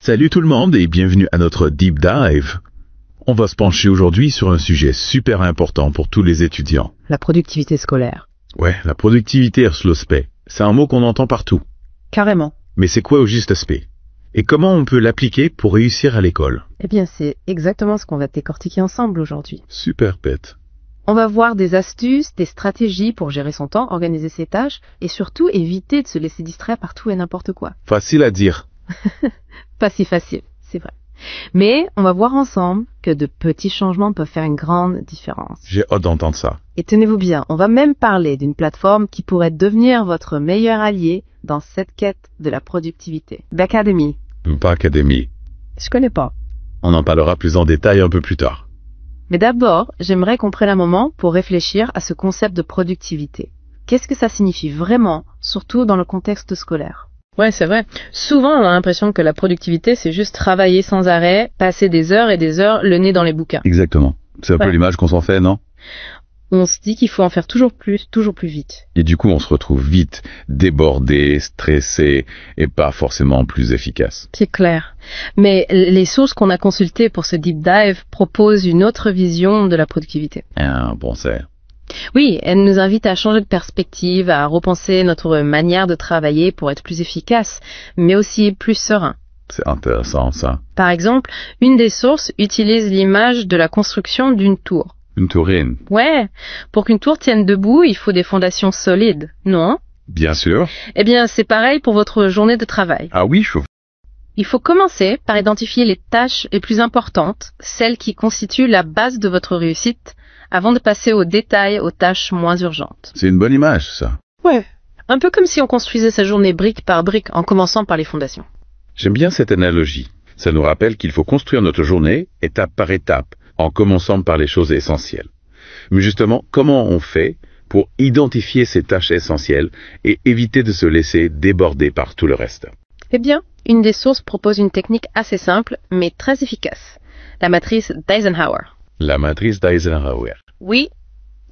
Salut tout le monde et bienvenue à notre Deep Dive. On va se pencher aujourd'hui sur un sujet super important pour tous les étudiants. La productivité scolaire. Ouais, la productivité Erslospé. C'est un mot qu'on entend partout. Carrément. Mais c'est quoi au juste aspect? Et comment on peut l'appliquer pour réussir à l'école? Eh bien, c'est exactement ce qu'on va décortiquer ensemble aujourd'hui. Super pète. On va voir des astuces, des stratégies pour gérer son temps, organiser ses tâches et surtout éviter de se laisser distraire par tout et n'importe quoi. Facile à dire. Pas si facile, c'est vrai. Mais on va voir ensemble que de petits changements peuvent faire une grande différence. J'ai hâte d'entendre ça. Et tenez-vous bien, on va même parler d'une plateforme qui pourrait devenir votre meilleur allié dans cette quête de la productivité. Backademy. Backademy. Je connais pas. On en parlera plus en détail un peu plus tard. Mais d'abord, j'aimerais qu'on prenne un moment pour réfléchir à ce concept de productivité. Qu'est-ce que ça signifie vraiment, surtout dans le contexte scolaire? Ouais, c'est vrai. Souvent, on a l'impression que la productivité, c'est juste travailler sans arrêt, passer des heures et des heures le nez dans les bouquins. Exactement. C'est un peu l'image qu'on s'en fait, non? On se dit qu'il faut en faire toujours plus vite. Et du coup, on se retrouve vite débordé, stressé et pas forcément plus efficace. C'est clair. Mais les sources qu'on a consultées pour ce deep dive proposent une autre vision de la productivité. Bon, c'est... Oui, elle nous invite à changer de perspective, à repenser notre manière de travailler pour être plus efficace, mais aussi plus serein. C'est intéressant, ça. Par exemple, une des sources utilise l'image de la construction d'une tour. Une tourine. Ouais, pour qu'une tour tienne debout, il faut des fondations solides, non? Bien sûr. Eh bien, c'est pareil pour votre journée de travail. Ah oui, je... Il faut commencer par identifier les tâches les plus importantes, celles qui constituent la base de votre réussite, avant de passer aux détails, aux tâches moins urgentes. C'est une bonne image, ça. Ouais. Un peu comme si on construisait sa journée brique par brique en commençant par les fondations. J'aime bien cette analogie. Ça nous rappelle qu'il faut construire notre journée étape par étape, en commençant par les choses essentielles. Mais justement, comment on fait pour identifier ces tâches essentielles et éviter de se laisser déborder par tout le reste? Eh bien, une des sources propose une technique assez simple, mais très efficace. La matrice d'Eisenhower. La matrice d'Eisenhower. Oui,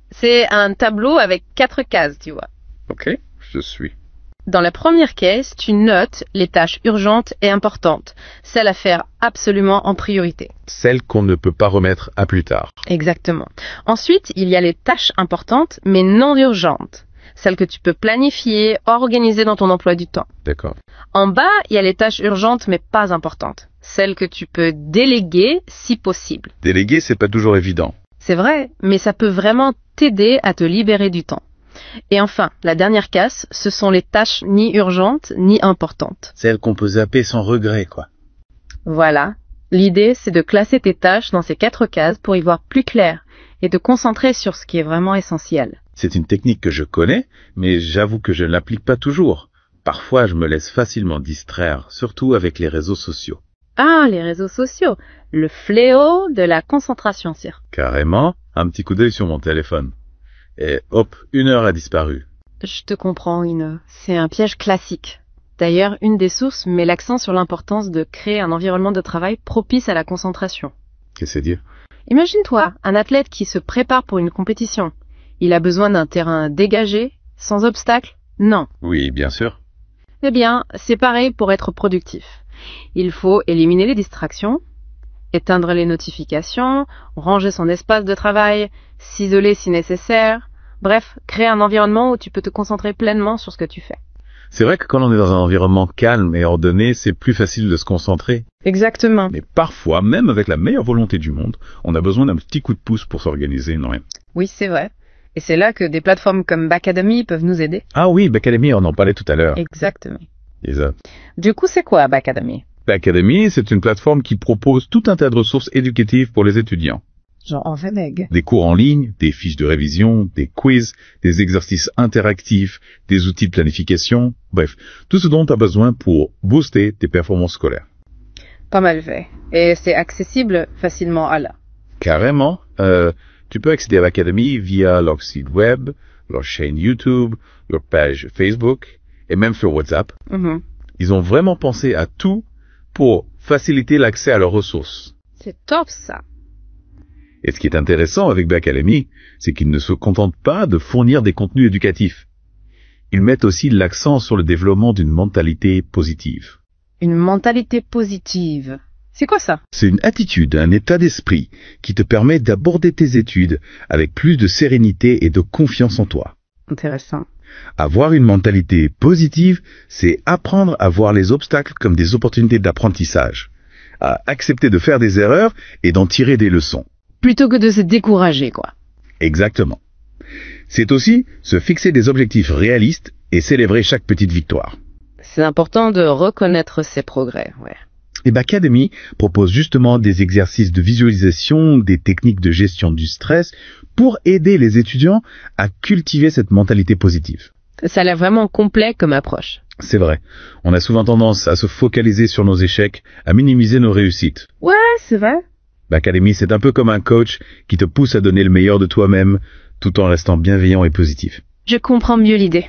c'est un tableau avec 4 cases, tu vois. Ok, je suis. Dans la première case, tu notes les tâches urgentes et importantes, celles à faire absolument en priorité. Celles qu'on ne peut pas remettre à plus tard. Exactement. Ensuite, il y a les tâches importantes, mais non urgentes. Celles que tu peux planifier, organiser dans ton emploi du temps. D'accord. En bas, il y a les tâches urgentes mais pas importantes. Celles que tu peux déléguer si possible. Déléguer, c'est pas toujours évident. C'est vrai, mais ça peut vraiment t'aider à te libérer du temps. Et enfin, la dernière case, ce sont les tâches ni urgentes ni importantes. Celles qu'on peut zapper sans regret, quoi. Voilà. L'idée, c'est de classer tes tâches dans ces 4 cases pour y voir plus clair et te concentrer sur ce qui est vraiment essentiel. C'est une technique que je connais, mais j'avoue que je ne l'applique pas toujours. Parfois, je me laisse facilement distraire, surtout avec les réseaux sociaux. Ah, les réseaux sociaux, le fléau de la concentration, sire. Carrément, un petit coup d'œil sur mon téléphone. Et hop, 1 heure a disparu. Je te comprends, Ine. C'est un piège classique. D'ailleurs, une des sources met l'accent sur l'importance de créer un environnement de travail propice à la concentration. Qu'est-ce que c'est dire? Imagine-toi, un athlète qui se prépare pour une compétition. Il a besoin d'un terrain dégagé, sans obstacle? Non. Oui, bien sûr. Eh bien, c'est pareil pour être productif. Il faut éliminer les distractions, éteindre les notifications, ranger son espace de travail, s'isoler si nécessaire. Bref, créer un environnement où tu peux te concentrer pleinement sur ce que tu fais. C'est vrai que quand on est dans un environnement calme et ordonné, c'est plus facile de se concentrer. Exactement. Mais parfois, même avec la meilleure volonté du monde, on a besoin d'un petit coup de pouce pour s'organiser, non? Oui, c'est vrai. Et c'est là que des plateformes comme Backademy peuvent nous aider. Ah oui, Backademy, on en parlait tout à l'heure. Exactement. Exact. Du coup, c'est quoi Backademy? Backademy, c'est une plateforme qui propose tout un tas de ressources éducatives pour les étudiants. Genre en Veneg. Des cours en ligne, des fiches de révision, des quiz, des exercices interactifs, des outils de planification, bref, tout ce dont tu as besoin pour booster tes performances scolaires. Pas mal fait. Et c'est accessible facilement à là. Carrément. Tu peux accéder à Backademy via leur site web, leur chaîne YouTube, leur page Facebook et même sur WhatsApp. Ils ont vraiment pensé à tout pour faciliter l'accès à leurs ressources. C'est top ça. Et ce qui est intéressant avec Backademy, c'est qu'ils ne se contentent pas de fournir des contenus éducatifs. Ils mettent aussi l'accent sur le développement d'une mentalité positive. Une mentalité positive. C'est quoi ça? C'est une attitude, un état d'esprit qui te permet d'aborder tes études avec plus de sérénité et de confiance en toi. Intéressant. Avoir une mentalité positive, c'est apprendre à voir les obstacles comme des opportunités d'apprentissage, à accepter de faire des erreurs et d'en tirer des leçons. Plutôt que de se décourager, quoi. Exactement. C'est aussi se fixer des objectifs réalistes et célébrer chaque petite victoire. C'est important de reconnaître ses progrès, ouais. Et Backademy propose justement des exercices de visualisation, des techniques de gestion du stress pour aider les étudiants à cultiver cette mentalité positive. Ça a l'air vraiment complet comme approche. C'est vrai, on a souvent tendance à se focaliser sur nos échecs, à minimiser nos réussites. Ouais, c'est vrai. Backademy, c'est un peu comme un coach qui te pousse à donner le meilleur de toi-même tout en restant bienveillant et positif. Je comprends mieux l'idée.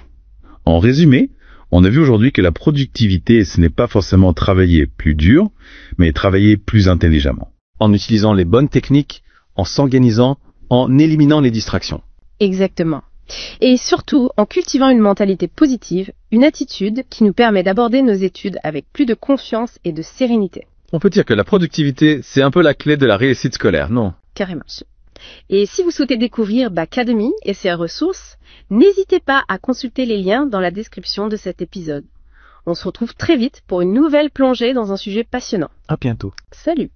En résumé, on a vu aujourd'hui que la productivité, ce n'est pas forcément travailler plus dur, mais travailler plus intelligemment. En utilisant les bonnes techniques, en s'organisant, en éliminant les distractions. Exactement. Et surtout en cultivant une mentalité positive, une attitude qui nous permet d'aborder nos études avec plus de confiance et de sérénité. On peut dire que la productivité, c'est un peu la clé de la réussite scolaire, non? Carrément. Et si vous souhaitez découvrir Backademy et ses ressources, n'hésitez pas à consulter les liens dans la description de cet épisode. On se retrouve très vite pour une nouvelle plongée dans un sujet passionnant. À bientôt. Salut!